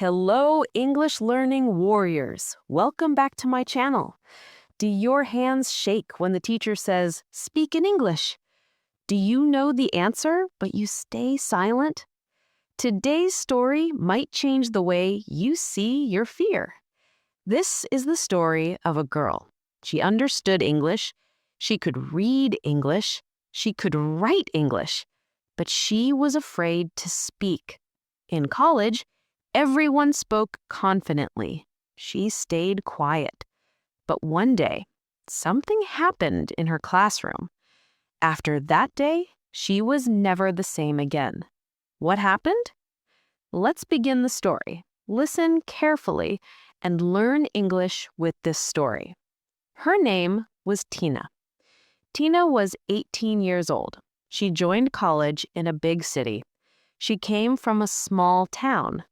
Hello, English learning warriors. Welcome back to my channel. Do your hands shake when the teacher says, "Speak in English"? Do you know the answer, but you stay silent? Today's story might change the way you see your fear. This is the story of a girl. She understood English. She could read English. She could write English. But she was afraid to speak. In college, everyone spoke confidently. She stayed quiet. But one day, something happened in her classroom. After that day, she was never the same again. What happened? Let's begin the story. Listen carefully and learn English with this story. Her name was Tina. Tina was 18 years old. She joined college in a big city. She came from a small town.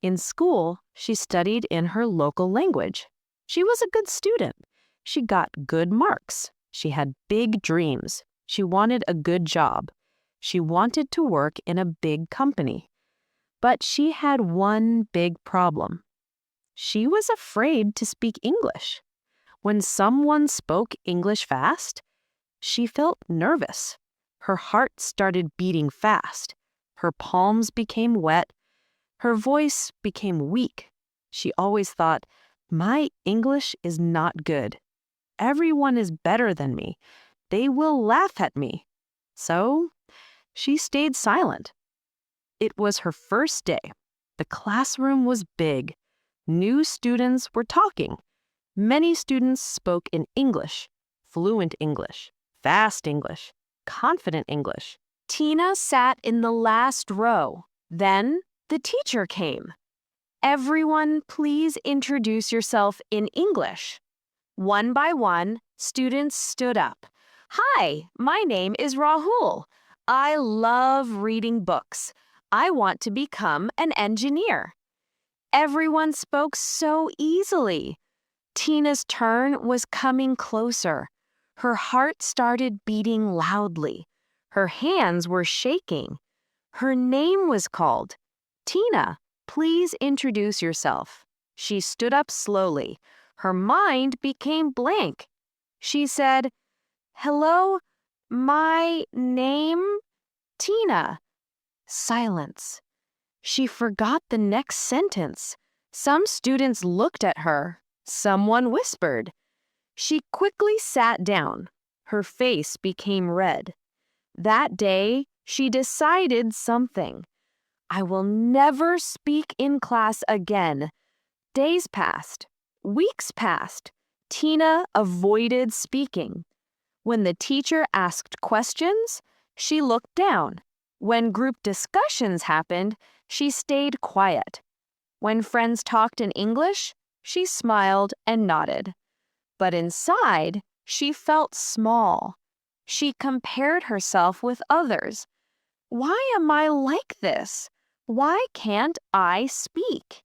In school, she studied in her local language. She was a good student. She got good marks. She had big dreams. She wanted a good job. She wanted to work in a big company. But she had one big problem. She was afraid to speak English. When someone spoke English fast, she felt nervous. Her heart started beating fast. Her palms became wet. Her voice became weak. She always thought, "My English is not good. Everyone is better than me. They will laugh at me." So she stayed silent. It was her first day. The classroom was big. New students were talking. Many students spoke in English, fluent English, fast English, confident English. Tina sat in the last row. Then the teacher came. "Everyone, please introduce yourself in English." One by one, students stood up. "Hi, my name is Rahul. I love reading books. I want to become an engineer." Everyone spoke so easily. Tina's turn was coming closer. Her heart started beating loudly. Her hands were shaking. Her name was called. "Tina, please introduce yourself." She stood up slowly. Her mind became blank. She said, "Hello, my name, Tina." Silence. She forgot the next sentence. Some students looked at her. Someone whispered. She quickly sat down. Her face became red. That day, she decided something. "I will never speak in class again." Days passed. Weeks passed. Tina avoided speaking. When the teacher asked questions, she looked down. When group discussions happened, she stayed quiet. When friends talked in English, she smiled and nodded. But inside, she felt small. She compared herself with others. "Why am I like this? Why can't I speak?"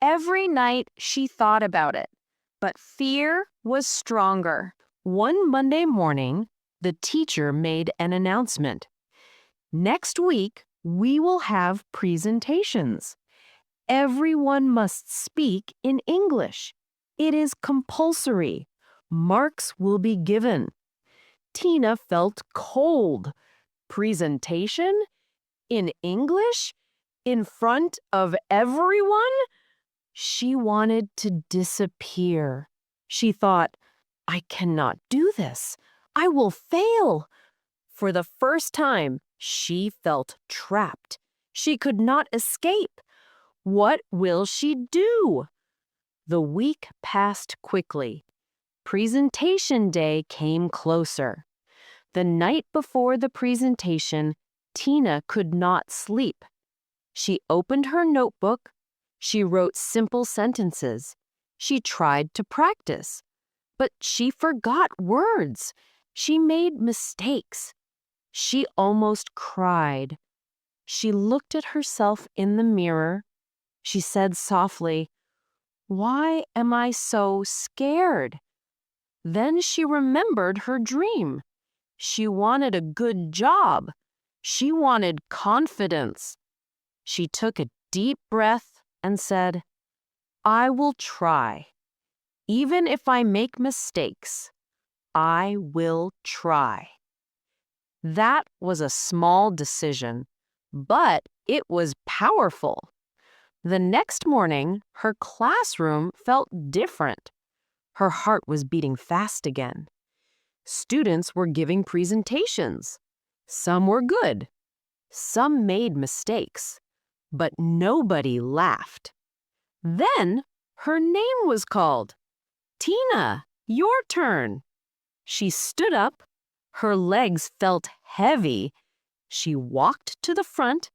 Every night she thought about it, but fear was stronger. One Monday morning, the teacher made an announcement. "Next week, we will have presentations. Everyone must speak in English. It is compulsory. Marks will be given." Tina felt cold. Presentation? In English? In front of everyone? She wanted to disappear. She thought, "I cannot do this. I will fail." For the first time, she felt trapped. She could not escape. What will she do? The week passed quickly. Presentation day came closer. The night before the presentation, Tina could not sleep. She opened her notebook. She wrote simple sentences. She tried to practice. But she forgot words. She made mistakes. She almost cried. She looked at herself in the mirror. She said softly, "Why am I so scared?" Then she remembered her dream. She wanted a good job. She wanted confidence. She took a deep breath and said, "I will try. Even if I make mistakes, I will try." That was a small decision, but it was powerful. The next morning, her classroom felt different. Her heart was beating fast again. Students were giving presentations. Some were good. Some made mistakes. But nobody laughed. Then her name was called. "Tina, your turn." She stood up. Her legs felt heavy. She walked to the front.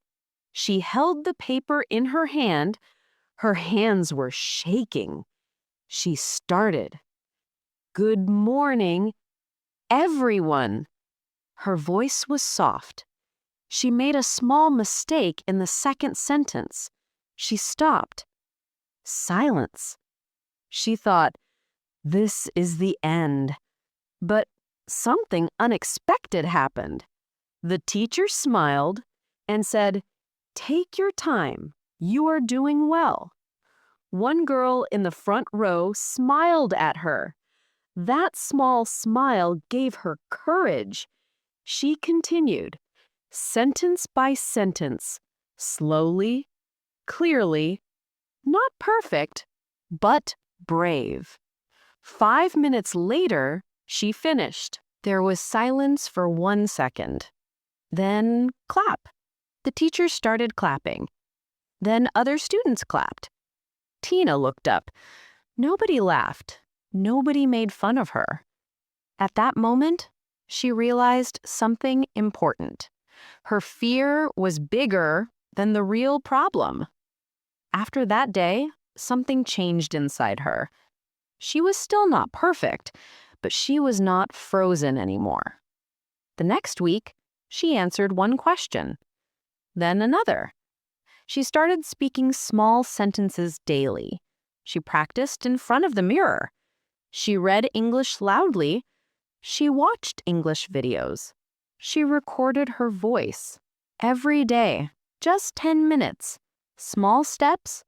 She held the paper in her hand. Her hands were shaking. She started. "Good morning, everyone." Her voice was soft. She made a small mistake in the second sentence. She stopped. Silence. She thought, "This is the end." But something unexpected happened. The teacher smiled and said, "Take your time. You are doing well." One girl in the front row smiled at her. That small smile gave her courage. She continued, sentence by sentence, slowly, clearly, not perfect, but brave. 5 minutes later, she finished. There was silence for 1 second. Then clap. The teacher started clapping. Then other students clapped. Tina looked up. Nobody laughed. Nobody made fun of her. At that moment, she realized something important. Her fear was bigger than the real problem. After that day, something changed inside her. She was still not perfect, but she was not frozen anymore. The next week, she answered one question, then another. She started speaking small sentences daily. She practiced in front of the mirror. She read English loudly. She watched English videos. She recorded her voice. Every day, just 10 minutes. Small steps,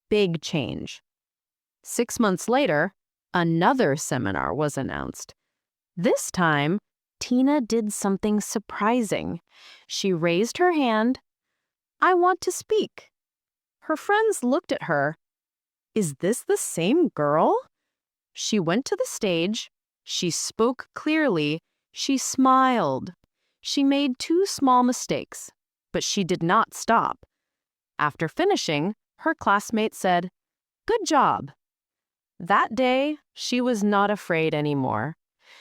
big change. 6 months later, another seminar was announced. This time, Tina did something surprising. She raised her hand. "I want to speak." Her friends looked at her. "Is this the same girl?" She went to the stage. She spoke clearly. She smiled. She made 2 small mistakes, but she did not stop. After finishing, her classmate said, "Good job." That day, she was not afraid anymore.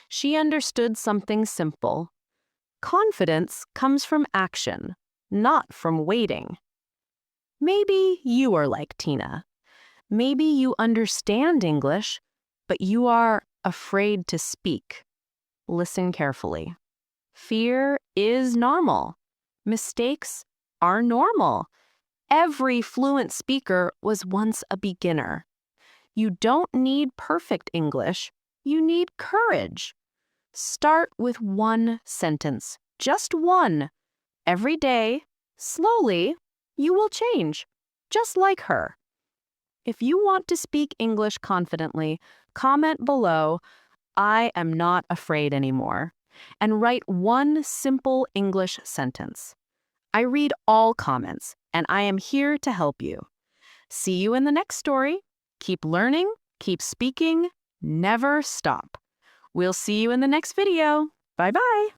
She understood something simple. Confidence comes from action, not from waiting. Maybe you are like Tina. Maybe you understand English, but you are afraid to speak. Listen carefully. Fear is normal. Mistakes are normal. Every fluent speaker was once a beginner. You don't need perfect English. You need courage. Start with one sentence, just one. Every day, slowly, you will change, just like her. If you want to speak English confidently, comment below, "I am not afraid anymore," and write one simple English sentence. I read all comments, and I am here to help you. See you in the next story. Keep learning, keep speaking, never stop. We'll see you in the next video. Bye-bye.